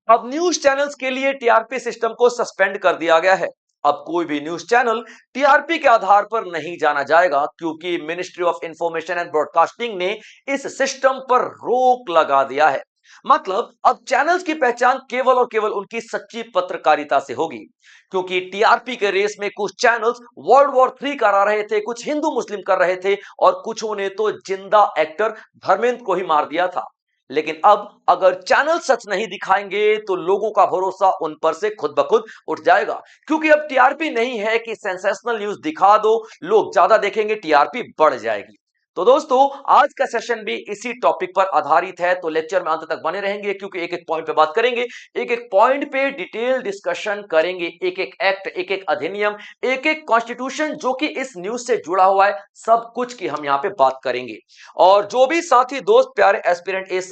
अब news channels के लिए टीआरपी सिस्टम को सस्पेंड कर दिया गया है। अब कोई भी न्यूज चैनल टीआरपी के आधार पर नहीं जाना जाएगा, क्योंकि ministry of information and broadcasting ने इस सिस्टम पर रोक लगा दिया है। मतलब अब चैनल्स की पहचान केवल और केवल उनकी सच्ची पत्रकारिता से होगी, क्योंकि टीआरपी के रेस में कुछ चैनल्स वर्ल्ड वॉर 3 करा रहे थे, कुछ हिंदू मुस्लिम कर रहे थे और कुछों ने तो जिंदा एक्टर धर्मेंद्र को ही मार दिया था। लेकिन अब अगर चैनल सच नहीं दिखाएंगे तो लोगों का भरोसा उन पर से खुद ब खुद उठ जाएगा, क्योंकि अब टीआरपी नहीं है कि सेंसेशनल न्यूज दिखा दो लोग ज्यादा देखेंगे, टीआरपी बढ़ जाएगी। तो दोस्तों, आज का सेशन भी इसी टॉपिक पर आधारित है, तो लेक्चर में अंत तक बने रहेंगे, क्योंकि एक एक पॉइंट पे बात करेंगे, एक एक पॉइंट पे डिटेल डिस्कशन करेंगे, एक एक एक्ट, एक एक अधिनियम, एक एक कॉन्स्टिट्यूशन जो कि इस न्यूज से जुड़ा हुआ है, सब कुछ की हम यहां पे बात करेंगे। और जो भी साथी दोस्त प्यारे एस्पिरेंट इस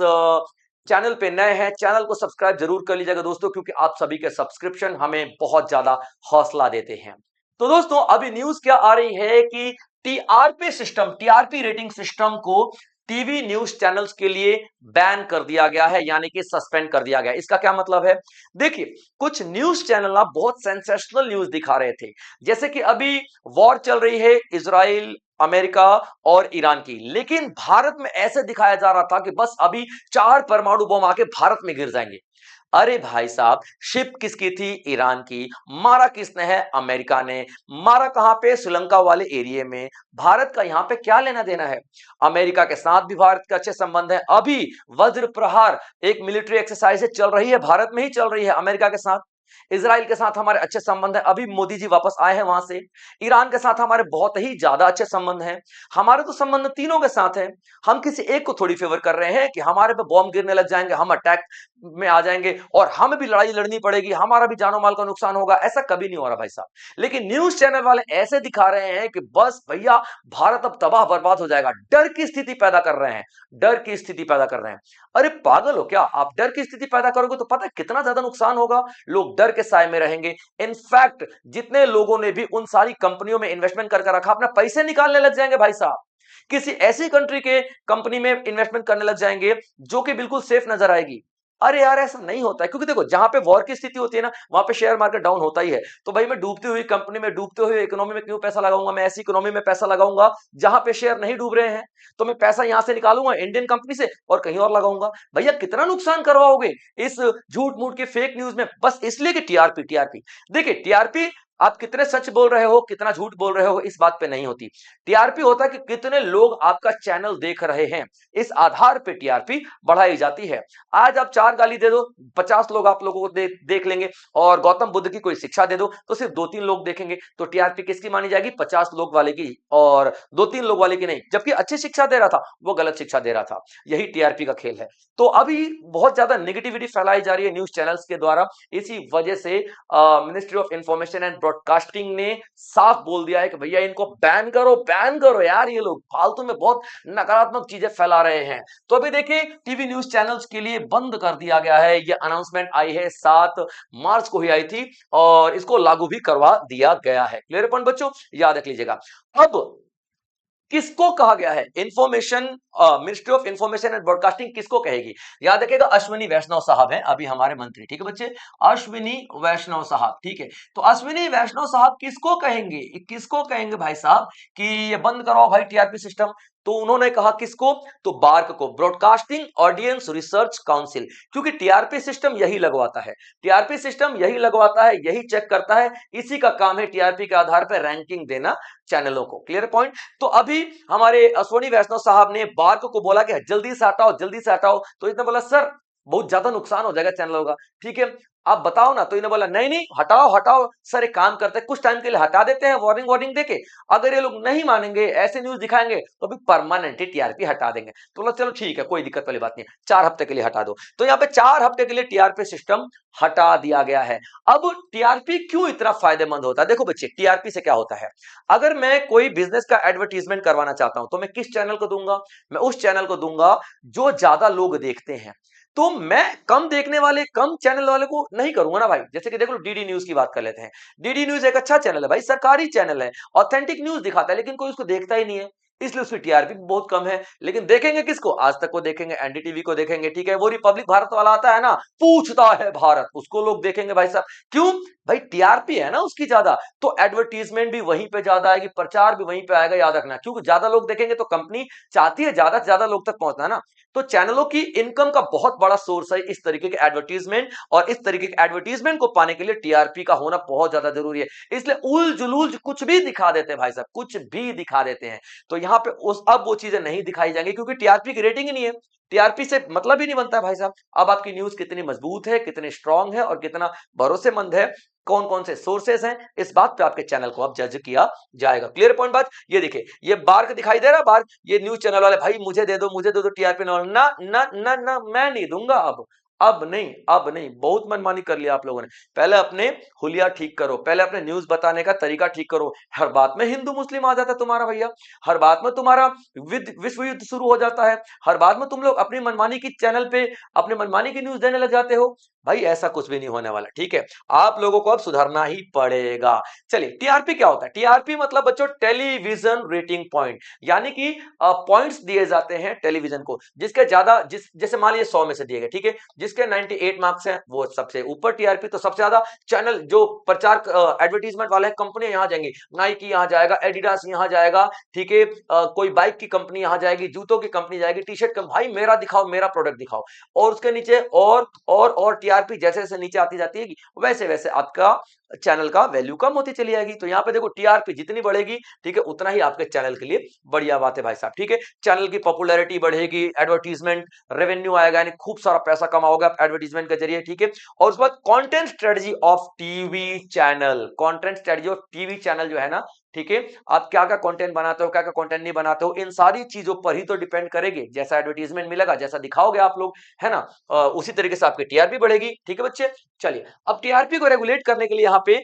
चैनल पे नए हैं, चैनल को सब्सक्राइब जरूर कर लीजिएगा दोस्तों, क्योंकि आप सभी के सब्सक्रिप्शन हमें बहुत ज्यादा हौसला देते हैं। तो दोस्तों, अभी न्यूज क्या आ रही है कि TRP system, TRP rating system को टीवी न्यूज चैनल्स के लिए बैन कर दिया गया है, यानी कि सस्पेंड कर दिया गया है। इसका क्या मतलब है? देखिए, कुछ न्यूज चैनल ना बहुत सेंसेशनल न्यूज दिखा रहे थे, जैसे कि अभी वॉर चल रही है इजराइल, अमेरिका और ईरान की, लेकिन भारत में ऐसे दिखाया जा रहा था कि बस अभी 4 परमाणु बम आके भारत में गिर जाएंगे। अरे भाई साहब, शिप किसकी थी? ईरान की। मारा किसने है? अमेरिका ने। मारा कहां पे? श्रीलंका वाले एरिया में। भारत का यहां पे क्या लेना देना है? अमेरिका के साथ भी भारत के अच्छे संबंध है। अभी वज्र प्रहार एक मिलिट्री एक्सरसाइज चल रही है, भारत में ही चल रही है, अमेरिका के साथ। इजराइल के साथ हमारे अच्छे संबंध है, अभी मोदी जी वापस आए हैं वहां से। ईरान के साथ हमारे बहुत ही ज्यादा अच्छे संबंध हैं। हमारे तो संबंध तीनों के साथ है। हम किसी एक को थोड़ी फेवर कर रहे हैं कि हमारे पे बॉम्ब गिरने लग जाएंगे, हम अटैक में आ जाएंगे और हमें भी लड़ाई लड़नी पड़ेगी, हमारा भी जानो माल का नुकसान होगा। ऐसा कभी नहीं हो रहा भाई साहब। लेकिन न्यूज चैनल वाले ऐसे दिखा रहे हैं कि बस भैया भारत अब तबाह बर्बाद हो जाएगा। डर की स्थिति पैदा कर रहे हैं, डर की स्थिति पैदा कर रहे हैं। अरे पागल हो क्या? आप डर की स्थिति पैदा करोगे तो पता है कितना ज्यादा नुकसान होगा। लोग डर के साए में रहेंगे। इनफैक्ट जितने लोगों ने भी उन सारी कंपनियों में इन्वेस्टमेंट करके रखा, अपना पैसे निकालने लग जाएंगे भाई साहब। किसी ऐसी कंट्री के कंपनी में इन्वेस्टमेंट करने लग जाएंगे जो कि बिल्कुल सेफ नजर आएगी। अरे यार, ऐसा नहीं होता है, क्योंकि देखो जहां पे वॉर की स्थिति होती है ना, वहां पे शेयर मार्केट डाउन होता ही है। तो भाई मैं डूबती हुई कंपनी में, डूबते हुए इकोनॉमी में क्यों पैसा लगाऊंगा? मैं ऐसी इकोनॉमी में पैसा लगाऊंगा जहां पे शेयर नहीं डूब रहे हैं। तो मैं पैसा यहां से निकालूंगा इंडियन कंपनी से और कहीं और लगाऊंगा। भैया कितना नुकसान करवाओगे इस झूठ मूठ के फेक न्यूज में, बस इसलिए कि टीआरपी टीआरपी। देखिए, टीआरपी आप कितने सच बोल रहे हो, कितना झूठ बोल रहे हो, इस बात पे नहीं होती। टीआरपी होता है कि कितने लोग आपका चैनल देख रहे हैं, इस आधार पे टीआरपी बढ़ाई जाती है। आज आप 4 गाली दे दो, 50 लोग आप लोगों को देख लेंगे, और गौतम बुद्ध की कोई शिक्षा दे दो तो सिर्फ 2-3 लोग देखेंगे। तो टीआरपी किसकी मानी जाएगी? 50 लोग वाले की, और 2-3 लोग वाले की नहीं। जबकि अच्छी शिक्षा दे रहा था वो गलत शिक्षा दे रहा था। यही टीआरपी का खेल है। तो अभी बहुत ज्यादा नेगेटिविटी फैलाई जा रही है न्यूज चैनल्स के द्वारा। इसी वजह से ministry of information and broadcasting ने साफ बोल दिया है कि भैया इनको बैन करो, बैन करो यार, ये लोग फालतू में बहुत नकारात्मक चीजें फैला रहे हैं। तो अभी देखिए, टीवी न्यूज चैनल्स के लिए बंद कर दिया गया है। ये अनाउंसमेंट आई है, 7 मार्च को ही आई थी, और इसको लागू भी करवा दिया गया है। क्लियर पॉइंट बच्चों, याद रख लीजिएगा। अब किसको कहा गया है? Information, ministry of information and broadcasting किसको कहेगी? याद रखिएगा, अश्विनी वैष्णव साहब हैं अभी हमारे मंत्री, ठीक है बच्चे? अश्विनी वैष्णव साहब, ठीक है। तो अश्विनी वैष्णव साहब किसको कहेंगे, किसको कहेंगे भाई साहब कि ये बंद कराओ भाई टीआरपी सिस्टम? तो उन्होंने कहा किसको? तो बार्क को, ब्रॉडकास्टिंग ऑडियंस रिसर्च काउंसिल, क्योंकि टीआरपी सिस्टम यही लगवाता है, टीआरपी सिस्टम यही लगवाता है, यही चेक करता है, इसी का काम है टीआरपी के आधार पर रैंकिंग देना चैनलों को। Clear point? तो अभी हमारे अश्विनी वैष्णव साहब ने बार्क को बोला कि जल्दी से हटाओ, जल्दी से हटाओ। तो इसने बोला सर बहुत ज्यादा नुकसान हो जाएगा चैनलों का, ठीक है आप बताओ ना। तो इन्हें बोला नहीं नहीं, हटाओ हटाओ सर, एक काम करते हैं कुछ टाइम के लिए हटा देते हैं, वार्निंग वार्निंग देके। अगर ये लोग नहीं मानेंगे, ऐसे न्यूज दिखाएंगे, तो अभी परमानेंटली टीआरपी हटा देंगे। तो बोला चलो ठीक है, कोई दिक्कत वाली बात नहीं है, 4 हफ्ते के लिए हटा दो। तो यहाँ पे 4 हफ्ते के लिए टीआरपी सिस्टम हटा दिया गया है। अब टीआरपी क्यों इतना फायदेमंद होता है? देखो बच्चे, टीआरपी से क्या होता है, अगर मैं कोई बिजनेस का एडवर्टीजमेंट करवाना चाहता हूं तो मैं किस चैनल को दूंगा? मैं उस चैनल को दूंगा जो ज्यादा लोग देखते हैं। तो मैं कम देखने वाले, कम चैनल वाले को नहीं करूंगा ना भाई। जैसे कि देख लो, डीडी न्यूज की बात कर लेते हैं। डीडी न्यूज एक अच्छा चैनल है भाई, सरकारी चैनल है, ऑथेंटिक न्यूज दिखाता है, लेकिन कोई उसको देखता ही नहीं है। इसलिए उसकी टीआरपी बहुत कम है। लेकिन देखेंगे किसको? आज तक को देखेंगे, एनडीटीवी को देखेंगे, ठीक है। वो रिपब्लिक भारत वाला आता है ना, पूछता है भारत, उसको लोग देखेंगे भाई साहब। क्यों? भाई टीआरपी है ना उसकी ज्यादा, तो एडवर्टीजमेंट भी वहीं पे ज्यादा आएगी, प्रचार भी वहीं पे आएगा, याद रखना। क्योंकि ज्यादा लोग देखेंगे तो कंपनी चाहती है ज्यादा से ज्यादा लोग तक पहुंचना ना। तो चैनलों की इनकम का बहुत बड़ा सोर्स है इस तरीके के एडवर्टीजमेंट, और इस तरीके के एडवर्टीजमेंट को पाने के लिए टीआरपी का होना बहुत ज्यादा जरूरी है। इसलिए उल जुलूल कुछ भी दिखा देते हैं भाई साहब, कुछ भी दिखा देते हैं। तो यहां पे उस अब वो चीजें नहीं दिखाई जाएंगी, क्योंकि टीआरपी की रेटिंग ही नहीं है। टीआरपी से मतलब ही नहीं बनता है भाई साहब। अब आपकी न्यूज कितनी मजबूत है, कितनी स्ट्रांग है और कितना भरोसेमंद है, कौन कौन से सोर्सेस हैं, इस बात पे आपके चैनल को अब जज किया जाएगा। क्लियर पॉइंट बात? ये देखिए, ये बार्क दिखाई दे रहा है, बार्क, ये न्यूज चैनल वाले भाई मुझे दे दो, मुझे दे दो टीआरपी। ना ना ना ना, मैं नहीं दूंगा। अब नहीं, अब नहीं, बहुत मनमानी कर लिया आप लोगों ने। पहले अपने हुलिया ठीक करो, पहले अपने न्यूज बताने का तरीका ठीक करो। हर बात में हिंदू मुस्लिम आ जाता है तुम्हारा भैया, हर बात में तुम्हारा विश्व युद्ध शुरू हो जाता है, हर बात में तुम लोग अपनी मनमानी की चैनल पे अपने मनमानी की न्यूज देने लग जाते हो। भाई ऐसा कुछ भी नहीं होने वाला, ठीक है। आप लोगों को अब सुधरना ही पड़ेगा। चलिए, टीआरपी क्या होता है? टीआरपी मतलब बच्चों टेलीविजन रेटिंग पॉइंट, यानी कि पॉइंट्स दिए जाते हैं टेलीविजन को, जिसके ज्यादा, जैसे मान लीजिए 100 में से दिए गए, ठीक है, जिसके 98 मार्क्स हैं वो सबसे ऊपर टीआरपी। तो सबसे ज्यादा चैनल जो प्रचार एडवर्टीजमेंट वाले कंपनी यहां जाएंगी, नाइकी यहां जाएगा, एडिडास यहां जाएगा, ठीक है, कोई बाइक की कंपनी यहां जाएगी, जूतों की कंपनी जाएगी, टी शर्ट भाई मेरा दिखाओ, मेरा प्रोडक्ट दिखाओ। और उसके नीचे और टीआरपी जैसे जैसे नीचे आती जाती है, वैसे वैसे आपका चैनल का वैल्यू कम होती चली जाएगी। तो यहां पे देखो, टीआरपी जितनी बढ़ेगी, ठीक है, उतना ही आपके चैनल के लिए बढ़िया बात है भाई साहब, ठीक है। चैनल की पॉपुलैरिटी बढ़ेगी, एडवर्टीजमेंट रेवेन्यू आएगा, यानी खूब सारा पैसा कमाओगे आप एडवर्टीजमेंट के जरिए, ठीक है। और उसके बाद content strategy of TV channel, content strategy of TV channel जो है ना, ठीक है, आप क्या क्या कंटेंट बनाते हो, क्या क्या कंटेंट नहीं बनाते हो, इन सारी चीजों पर ही तो डिपेंड करेगी। जैसा एडवर्टीजमेंट मिलेगा, जैसा दिखाओगे आप लोग, है ना, उसी तरीके से आपकी टीआरपी बढ़ेगी, ठीक है बच्चे। चलिए, अब टीआरपी को रेगुलेट करने के लिए यहाँ पे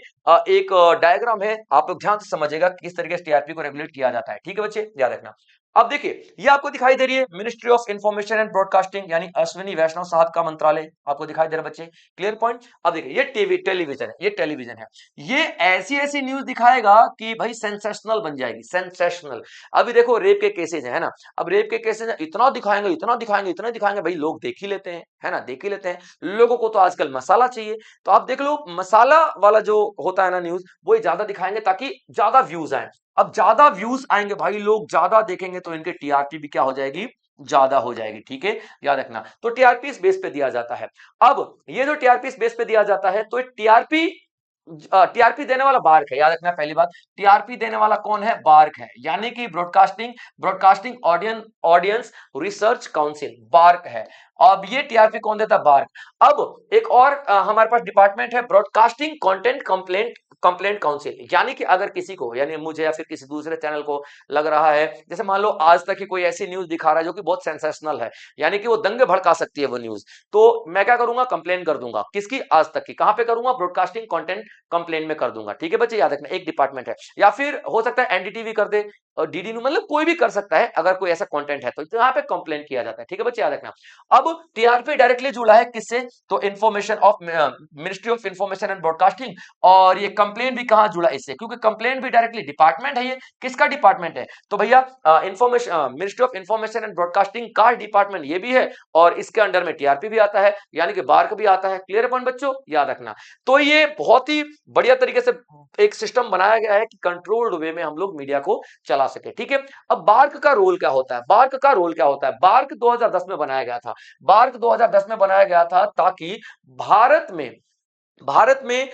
एक डायग्राम है, आप लोग ध्यान से समझिएगा किस तरीके से टीआरपी को रेगुलेट किया जाता है, ठीक है बच्चे, याद रखना। अब देखिए, ये आपको दिखाई दे रही है ministry of information and broadcasting, यानी अश्विनी वैष्णव साहब का मंत्रालय आपको दिखाई दे रहा है बच्चे। Clear point? अब देखिए, ये टेलीविजन है, ये टेलीविजन है, ये ऐसी ऐसी न्यूज दिखाएगा कि भाई सेंसेशनल बन जाएगी, सेंसेशनल। अभी देखो, रेप के केसेज है ना, अब रेप के केसेज इतना दिखाएंगे, इतना दिखाएंगे, इतना दिखाएंगे, भाई लोग देख ही लेते हैं, है ना, देख ही लेते हैं। लोगों को तो आजकल मसाला चाहिए, तो आप देख लो, मसाला वाला जो होता है ना न्यूज, वो ज्यादा दिखाएंगे ताकि ज्यादा व्यूज आए। अब ज्यादा व्यूज आएंगे भाई, लोग ज्यादा देखेंगे, तो इनके टीआरपी भी क्या हो जाएगी? ज्यादा हो जाएगी, ठीक है, याद रखना। तो टीआरपी इस बेस पे दिया जाता है। अब ये जो टीआरपी इस बेस पे दिया जाता है, तो टीआरपी टीआरपी देने वाला बार्क है, याद रखना। पहली बात, टीआरपी देने वाला कौन है? बार्क है, यानी कि broadcasting broadcasting audience research council, BARC है। अब ये टीआरपी कौन देता है? बार्क। अब एक और हमारे पास डिपार्टमेंट है, ब्रॉडकास्टिंग कंटेंट कंप्लेंट काउंसिल, यानी कि अगर किसी को, यानी मुझे या फिर किसी दूसरे चैनल को लग रहा है, जैसे मान लो आज तक की कोई ऐसी न्यूज दिखा रहा है जो कि बहुत सेंसेशनल है, यानी कि वो दंगे भड़का सकती है वो न्यूज, तो मैं क्या करूंगा? कंप्लेन कर दूंगा। किसकी? आज तक की। कहां पे करूंगा? ब्रॉडकास्टिंग कंटेंट कंप्लेन में कर दूंगा, ठीक है बच्चे, याद रखना, एक डिपार्टमेंट है। या फिर हो सकता है एनडीटीवी कर दे, और डीडी मतलब कोई भी कर सकता है, अगर कोई ऐसा कंटेंट है तो यहाँ पे कंप्लेन किया जाता है, ठीक है बच्चे, याद रखना। अब टीआरपी डायरेक्टली जुड़ा है किससे? तो information of ministry of information and broadcasting. और ये कंप्लेन भी कहां जुड़ा? इससे, क्योंकि कंप्लेन भी डायरेक्टली डिपार्टमेंट है। ये किसका डिपार्टमेंट है? तो भैया information, ministry of information and broadcasting का डिपार्टमेंट ये भी है, और इसके अंडर में टीआरपी भी आता है, यानी कि बार्क भी आता है। क्लियर पॉइंट बच्चों, याद रखना। तो ये बहुत ही बढ़िया तरीके से एक सिस्टम बनाया गया है कि कंट्रोल्ड वे में हम लोग मीडिया को चला सके, ठीक है। अब बार्क का रोल क्या होता है? बार्क का रोल क्या होता है? बार्क 2010 में बनाया गया था। बार्क 2010 में बनाया गया था ताकि भारत में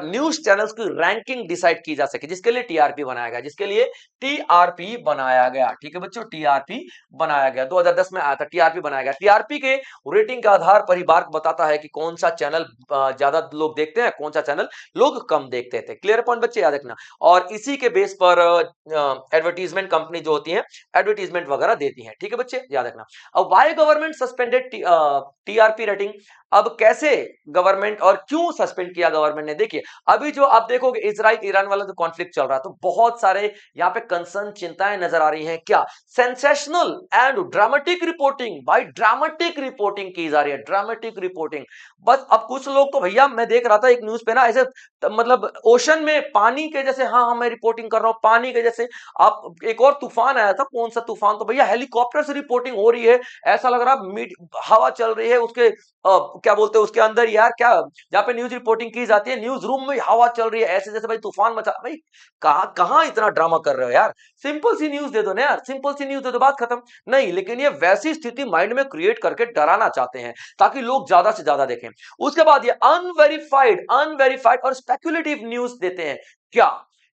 न्यूज चैनल्स की रैंकिंग डिसाइड की जा सके, जिसके लिए टीआरपी बनाया गया, जिसके लिए टीआरपी बनाया गया, ठीक है बच्चों, टीआरपी बनाया गया। 2010 में आया था, टीआरपी बनाया गया। टीआरपी के रेटिंग के आधार पर ही बार्क बताता है कि कौन सा चैनल ज्यादा लोग देखते हैं, कौन सा चैनल लोग कम देखते थे। क्लियर पॉइंट बच्चे, याद रखना। और इसी के बेस पर एडवर्टीजमेंट कंपनी जो होती है, एडवर्टीजमेंट वगैरह देती है, ठीक है बच्चे, याद रखना। अब why government suspended TRP rating? अब कैसे गवर्नमेंट और क्यों सस्पेंड किया गवर्नमेंट ने, देखिए अभी जो आप देखोगे इजराइल ईरान वाला जो कॉन्फ्लिक्ट चल रहा है, तो बहुत सारे यहाँ पे कंसर्न चिंताएं नजर आ रही हैं। क्या सेंसेशनल एंड ड्रामेटिक रिपोर्टिंग, भाई ड्रामेटिक रिपोर्टिंग की जा रही है, ड्रामेटिक रिपोर्टिंग। बस अब कुछ लोग तो भैया, मैं देख रहा था एक न्यूज पे ना, ऐसे मतलब ओशन में पानी के जैसे, हाँ हाँ मैं रिपोर्टिंग कर रहा हूं पानी के जैसे। आप एक और तूफान आया था, कौन सा तूफान, तो भैया हेलीकॉप्टर से रिपोर्टिंग हो रही है, ऐसा लग रहा हवा चल रही है उसके क्या बोलते हैं उसके अंदर यार, क्या जहाँ पे न्यूज रिपोर्टिंग की जाती है, न्यूज रूम में हवा चल रही है ऐसे जैसे भाई तूफान मचा। भाई कहां कहां इतना ड्रामा कर रहे हो यार, सिंपल सी न्यूज दे दो ना यार, सिंपल सी न्यूज दे दो, बात खत्म। नहीं, लेकिन ये वैसी स्थिति माइंड में क्रिएट करके डराना चाहते हैं ताकि लोग ज्यादा से ज्यादा देखें। उसके बाद ये अनवेरिफाइड अनवेरिफाइड और स्पेक्युलेटिव न्यूज देते हैं। क्या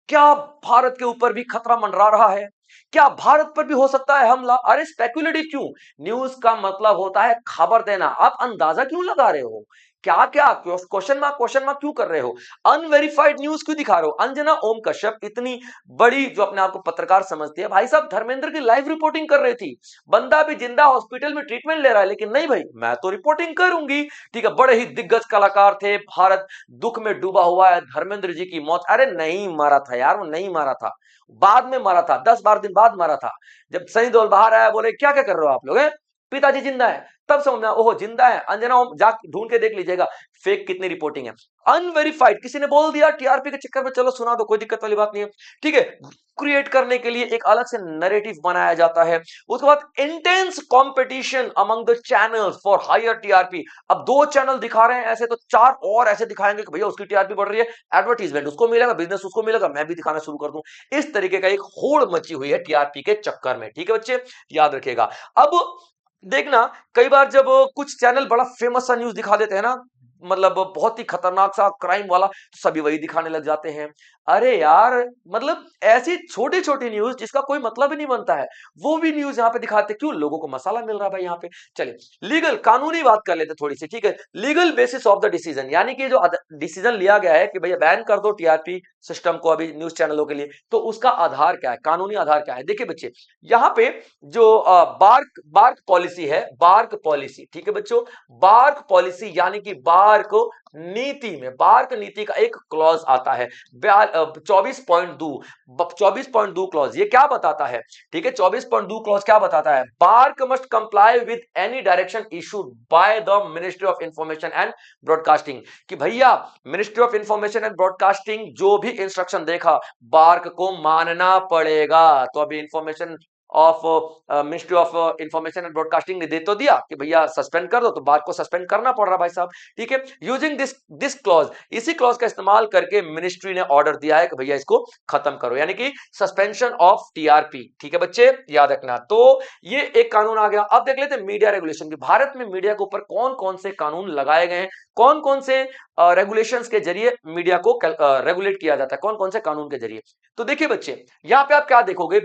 क्या भारत के ऊपर भी खतरा मंडरा रहा है, क्या भारत पर भी हो सकता है हमला? अरे स्पेक्युलेटिव क्यों? न्यूज का मतलब होता है खबर देना, आप अंदाजा क्यों लगा रहे हो? क्या क्या क्वेश्चन मार्क क्यों कर रहे हो? अनवेरिफाइड न्यूज क्यों दिखा रहे हो? अंजना ओम कश्यप इतनी बड़ी जो अपने आप को पत्रकार समझती है, भाई साहब धर्मेंद्र की लाइव रिपोर्टिंग कर रही थी, बंदा भी जिंदा हॉस्पिटल में ट्रीटमेंट ले रहा है, लेकिन नहीं भाई मैं तो रिपोर्टिंग करूंगी। ठीक है, बड़े ही दिग्गज कलाकार थे, भारत दुख में डूबा हुआ है, धर्मेंद्र जी की मौत, अरे नहीं मारा था यार, वो नहीं मारा था, बाद में मारा था, 10-12 दिन बाद मारा था। जब सनी देओल बाहर आया, बोले क्या क्या कर रहे हो आप लोग, पिताजी जिंदा है, तब समझ में ओहो जिंदा है, अंजना ओम जा ढूंढ के देख लीजिएगा फेक कितनी रिपोर्टिंग है। अनवेरिफाइड किसी ने बोल दिया टीआरपी के चक्कर में, चलो सुना दो, कोई दिक्कत वाली बात नहीं है। ठीक है, क्रिएट करने के लिए एक अलग से नैरेटिव बनाया जाता है। उसके बाद intense competition among the channels for higher TRP. अब 2 चैनल दिखा रहे हैं ऐसे, तो 4 और ऐसे दिखाएंगे कि भैया उसकी टीआरपी बढ़ रही है, एडवर्टीजमेंट उसको मिलेगा, बिजनेस उसको मिलेगा, मैं भी दिखाना शुरू कर दूं। इस तरीके का एक होड़ मची हुई है टीआरपी के चक्कर में। ठीक है बच्चे, याद रखिएगा। अब देखना, कई बार जब कुछ चैनल बड़ा फेमस सा न्यूज दिखा देते हैं ना, मतलब बहुत ही खतरनाक सा क्राइम वाला, तो सभी वही दिखाने लग जाते हैं। अरे यार, मतलब ऐसी छोटी छोटी न्यूज जिसका कोई मतलब ही नहीं बनता है, वो भी न्यूज यहाँ पे दिखाते, क्यों? लोगों को मसाला मिल रहा है भाई यहाँ पे। चलिए लीगल कानूनी बात कर लेते थोड़ी सी। ठीक है, legal basis of the decision, यानी कि जो डिसीजन लिया गया है कि भैया बैन कर दो टीआरपी सिस्टम को अभी न्यूज चैनलों के लिए, तो उसका आधार क्या है, कानूनी आधार क्या है? देखिए बच्चे, यहाँ पे जो बार्क बार्क पॉलिसी है, बार्क पॉलिसी, ठीक है बच्चों, बार्क पॉलिसी यानी कि बार्क नीति में, बार्क नीति का एक क्लॉज आता है 24.2 क्लॉज। ये क्या बताता है? ठीक है, 24.2 क्लॉज क्या बताता है? BARC must comply with any direction issued by the ministry of information and broadcasting. कि भैया ministry of information and broadcasting जो भी इंस्ट्रक्शन देखा, बार्क को मानना पड़ेगा। तो अभी information of ministry of information and broadcasting ने दे तो दिया कि भैया सस्पेंड कर दो, तो बार को सस्पेंड करना पड़ रहा भाई साहब। ठीक है, यूजिंग दिस क्लॉज, इसी क्लॉज का इस्तेमाल करके मिनिस्ट्री ने ऑर्डर दिया है कि भैया इसको खत्म करो, यानी कि सस्पेंशन ऑफ टीआरपी। ठीक है बच्चे, याद रखना। तो ये एक कानून आ गया। अब देख लेते हैं मीडिया रेगुलेशन की। भारत में मीडिया के ऊपर कौन कौन से कानून लगाए गए हैं, कौन कौन से रेगुलेशंस के जरिए मीडिया को रेगुलेट किया जाता है, कौन कौन से कानून के जरिए। तो देखिए बच्चे, यहां पे आप क्या देखोगे,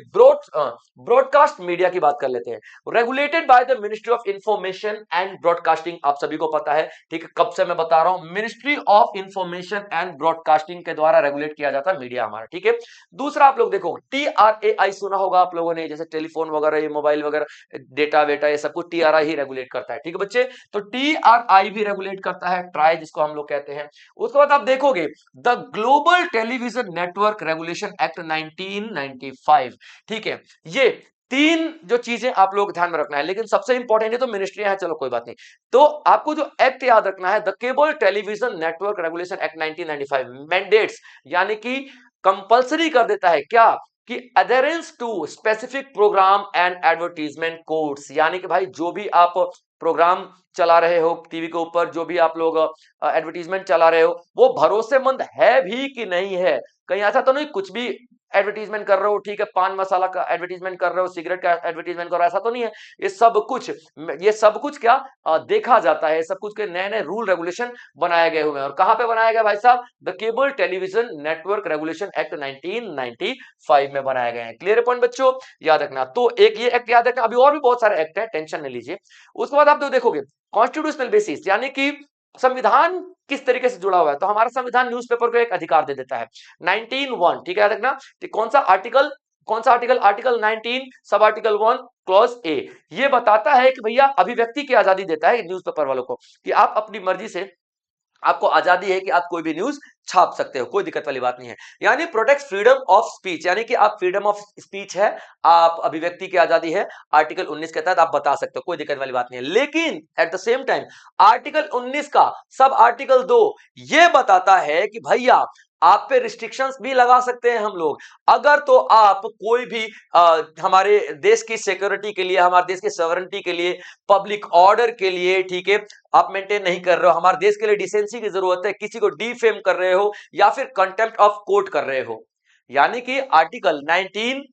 ब्रॉडकास्ट मीडिया की बात कर लेते हैं। Regulated by the ministry of information and broadcasting, आप सभी को पता है। ठीक है, कब से मैं बता रहा हूं, ministry of information and broadcasting के द्वारा रेगुलेट किया जाता है मीडिया हमारा। ठीक है, दूसरा आप लोग देखो, TRAI सुना होगा आप लोगों ने, जैसे टेलीफोन वगैरह, ये मोबाइल वगैरह, डेटा वेटा, ये सब कुछ TRAI ही रेगुलेट करता है। ठीक है बच्चे, तो TRAI भी रेगुलेट करता है, ट्राई जिसको हम लोग कहते हैं। उसके बाद आप देखोगे the global television network regulation act 1995। ठीक है, ये 3 जो चीजें आप लोग ध्यान में रखना है, लेकिन सबसे इंपॉर्टेंट है तो मिनिस्ट्रियां हैं, चलो कोई बात नहीं। तो आपको जो एक्ट याद रखना है, the cable television network regulation act 1995 mandates, यानी कि कंपल्सरी कर देता है क्या, कि adherence to specific programme and advertisement codes, यानी कि भाई जो भी आप प्रोग्राम चला रहे हो टीवी के ऊपर, जो भी आप लोग एडवर्टीजमेंट चला रहे हो, वो भरोसेमंद है भी कि नहीं है। कहीं ऐसा तो नहीं कुछ भी एडवर्टीजमेंट कर रहे हो, ठीक है, पान मसाला का एडवर्टीजमेंट कर रहे हो, सिगरेट का एडवर्टीजमेंट कर रहे हो, ऐसा तो नहीं है। ये सब कुछ क्या देखा जाता है, सब कुछ के नए नए रूल रेगुलेशन बनाए गए हुए हैं। और कहां पे बनाया गया भाई साहब? The cable television network regulation act 1995 में बनाए गए हैं। क्लियर पॉइंट बच्चों, याद रखना। तो एक ये एक्ट याद रखना, अभी और भी बहुत सारे एक्ट है, टेंशन नहीं लीजिए। उसके बाद आप जो देखोगे कॉन्स्टिट्यूशनल बेसिस, यानी कि संविधान किस तरीके से जुड़ा हुआ है, तो हमारा संविधान न्यूज़पेपर को एक अधिकार दे देता है 19(1), ठीक है, याद रखना। कौन सा आर्टिकल? कौन सा article? Article 19 sub article 1 clause A. ये बताता है कि भैया अभिव्यक्ति की आजादी देता है न्यूज़पेपर वालों को कि आप अपनी मर्जी से, आपको आजादी है कि आप कोई भी न्यूज छाप सकते हो, कोई दिक्कत वाली बात नहीं है। यानी प्रोटेक्ट फ्रीडम ऑफ स्पीच, यानी कि आप फ्रीडम ऑफ स्पीच है, आप अभिव्यक्ति की आजादी है, आर्टिकल 19 के तहत आप बता सकते हो, कोई दिक्कत वाली बात नहीं है। लेकिन at the same time article 19 का सब आर्टिकल 2 ये बताता है कि भैया आप पे रिस्ट्रिक्शंस भी लगा सकते हैं हम लोग, अगर तो आप कोई भी हमारे देश की सिक्योरिटी के लिए, हमारे देश की सॉवरेनिटी के लिए, पब्लिक ऑर्डर के लिए, ठीक है, आप मेंटेन नहीं कर रहे हो, हमारे देश के लिए डिसेंसी की जरूरत है, किसी को डिफेम कर रहे हो या फिर कंटेम्प्ट ऑफ कोर्ट कर रहे हो। यानी कि आर्टिकल 19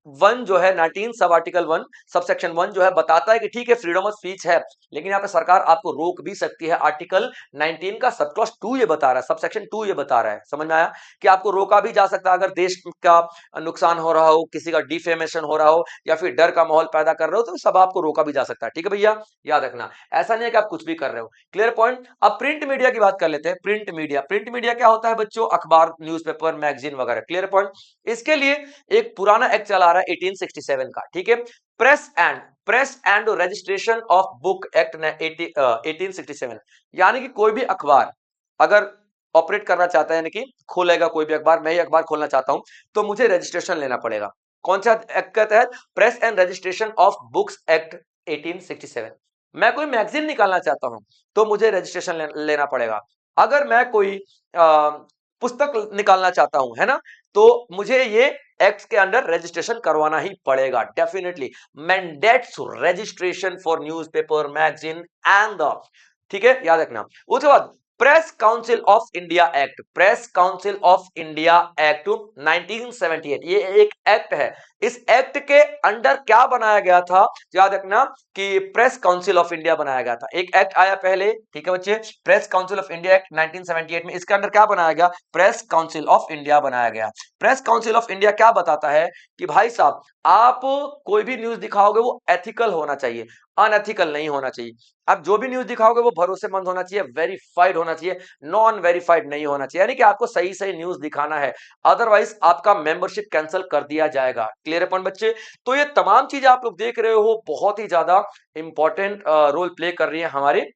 1 जो है, 19 सब आर्टिकल 1 सब सेक्शन 1 जो है बताता है कि ठीक है फ्रीडम ऑफ स्पीच है, लेकिन यहां पे सरकार आपको रोक भी सकती है। आर्टिकल 19 का सब क्लॉज 2 ये बता रहा है, सब सेक्शन 2 ये बता रहा है, समझ में आया कि आपको रोका भी जा सकता है अगर देश का नुकसान हो रहा हो, किसी का डिफेमेशन हो रहा हो या फिर डर का माहौल पैदा कर रहे हो, तो सब आपको रोका भी जा सकता है। ठीक है भैया, याद रखना, ऐसा नहीं है कि आप कुछ भी कर रहे हो। Clear point. अब प्रिंट मीडिया की बात कर लेते हैं। प्रिंट मीडिया, प्रिंट मीडिया क्या होता है बच्चों? अखबार, न्यूज़पेपर, मैगजीन वगैरह। Clear point. इसके लिए एक पुराना एक्ट चला रहा है 1867 का, ठीक है, press and registration of book act 1867। यानी कि कोई भी अखबार अगर ऑपरेट करना चाहता है, यानी कि खोलेगा कोई भी अखबार, मैं ही अखबार खोलना चाहता हूं तो मुझे रजिस्ट्रेशन लेना पड़ेगा। कौन सा एक्ट के तहत? Press and registration of books act 1867। मैं कोई मैगजीन निकालना चाहता हूं तो मुझे रजिस्ट्रेशन लेना पड़ेगा। अगर मैं कोई पुस्तक निकालना चाहता हूं, है ना, तो मुझे ये एक्ट के अंडर रजिस्ट्रेशन करवाना ही पड़ेगा, definitely mandates registration for newspaper, magazine and the, ठीक है, याद रखना। उसके बाद press council of India act, press council of India act 1978, ये एक एक्ट है। इस एक्ट के अंडर क्या बनाया गया था? याद रखना कि प्रेस काउंसिल ऑफ इंडिया बनाया गया था। एक एक्ट आया पहले, ठीक है बच्चे, press council of India act 1978 में, इसके अंडर क्या बनाया गया? प्रेस काउंसिल ऑफ इंडिया बनाया गया। प्रेस काउंसिल ऑफ इंडिया क्या बताता है कि भाई साहब आप कोई भी न्यूज दिखाओगे वो एथिकल होना चाहिए, अनएथिकल नहीं होना चाहिए। आप जो भी न्यूज दिखाओगे वो भरोसेमंद होना चाहिए, वेरीफाइड होना चाहिए, नॉन वेरीफाइड नहीं होना चाहिए, यानी कि आपको सही सही न्यूज दिखाना है, अदरवाइज आपका मेंबरशिप कैंसिल कर दिया जाएगा। क्लियर है पॉइंट बच्चे? तो ये तमाम चीजें आप लोग देख रहे हो बहुत ही ज्यादा इंपॉर्टेंट रोल प्ले कर रही है हमारे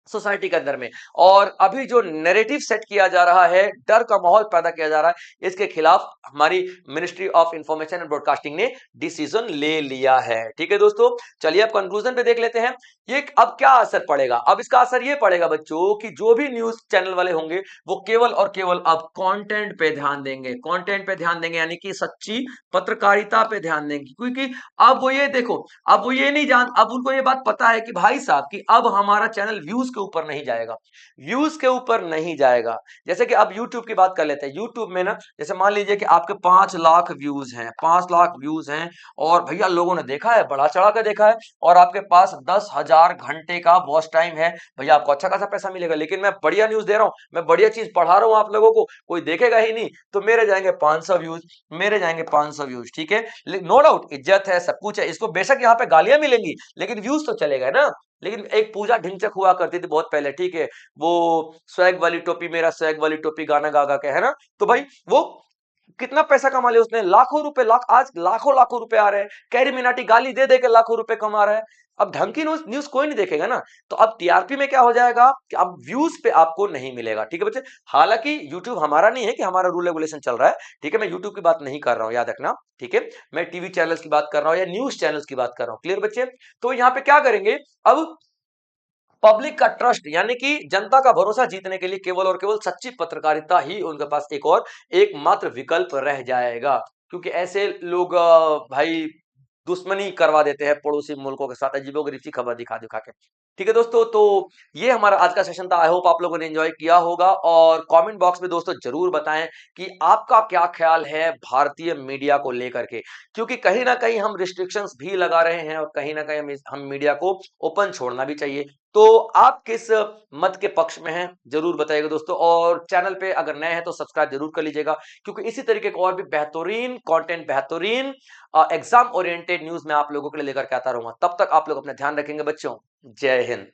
सोसाइटी के अंदर में। और अभी जो नैरेटिव सेट किया जा रहा है, डर का माहौल पैदा किया जा रहा है, इसके खिलाफ हमारी ministry of information and broadcasting ने डिसीजन ले लिया है। ठीक है दोस्तों, चलिए अब कंक्लूजन पे देख लेते हैं। ये अब क्या असर पड़ेगा? अब इसका असर ये पड़ेगा बच्चों कि जो भी न्यूज चैनल वाले होंगे वो केवल और केवल अब कंटेंट पे ध्यान देंगे, कंटेंट पे ध्यान देंगे, यानी कि सच्ची पत्रकारिता पे ध्यान देंगे। क्योंकि अब वो ये देखो, अब वो ये नहीं जान, अब उनको ये बात पता है कि भाई साहब कि अब हमारा चैनल व्यूज के ऊपर नहीं जाएगा, व्यूज के ऊपर नहीं जाएगा। जैसे कि अब YouTube की बात कर लेते हैं। YouTube में ना, जैसे मान लीजिए कि आपके 5 लाख व्यूज हैं, 5 लाख व्यूज हैं, और भैया लोगों ने देखा है, बढ़ा चढ़ा कर देखा है, और आपके पास 10,000 घंटे का वॉच टाइम है, भैया आपको अच्छा खासा पैसा मिलेगा। लेकिन मैं बढ़िया न्यूज दे रहा हूं, मैं बढ़िया चीज पढ़ा रहा हूं आप लोगों को, कोई देखेगा ही नहीं, तो मेरे जाएंगे 500 व्यूज, मेरे जाएंगे 500 व्यूज। ठीक है, नो डाउट इज्जत है, सब कुछ है, इसको बेशक यहाँ पे गालियां मिलेंगी लेकिन व्यूज तो चलेगा ना। लेकिन एक पूजा ढिंचक हुआ करती थी बहुत पहले, ठीक है, वो स्वैग वाली टोपी, मेरा स्वैग वाली टोपी गाना गा गा के, है ना, तो भाई वो कितना पैसा कमा लिया उसने, लाखों रुपए, आज लाखों लाखों रुपए आ रहे हैं, कैरी मिनाटी गाली दे दे के लाखों रुपए कमा रहा है। अब ढंग की न्यूज कोई नहीं देखेगा ना, तो अब टीआरपी में क्या हो जाएगा कि अब व्यूज पे आपको नहीं मिलेगा। ठीक है बच्चे, हालांकि यूट्यूब हमारा नहीं है कि हमारा रूल रेगुलेशन चल रहा है, ठीक है, मैं यूट्यूब की बात नहीं कर रहा हूं, याद रखना, ठीक है, मैं टीवी चैनल्स की बात कर रहा हूं या न्यूज चैनल्स की बात कर रहा हूं। क्लियर बच्चे? तो यहाँ पे क्या करेंगे, अब पब्लिक का ट्रस्ट, यानी कि जनता का भरोसा जीतने के लिए केवल और केवल सच्ची पत्रकारिता ही उनके पास एक और एकमात्र विकल्प रह जाएगा। क्योंकि ऐसे लोग भाई दुश्मनी करवा देते हैं पड़ोसी मुल्कों के साथ, अजीबोगरीब सी खबर दिखा दिखा के। ठीक है दोस्तों, तो ये हमारा आज का सेशन था। आई होप आप लोगों ने एंजॉय किया होगा, और कमेंट बॉक्स में दोस्तों जरूर बताएं कि आपका क्या ख्याल है भारतीय मीडिया को लेकर के, क्योंकि कहीं ना कहीं हम रिस्ट्रिक्शंस भी लगा रहे हैं और कहीं ना कहीं हम मीडिया को ओपन छोड़ना भी चाहिए। तो आप किस मत के पक्ष में हैं जरूर बताइएगा दोस्तों, और चैनल पे अगर नए हैं तो सब्सक्राइब जरूर कर लीजिएगा, क्योंकि इसी तरीके के और भी बेहतरीन कंटेंट, बेहतरीन एग्जाम ओरिएंटेड न्यूज मैं आप लोगों के लिए लेकर के आता रहूंगा। तब तक आप लोग अपना ध्यान रखेंगे बच्चों। जय हिंद।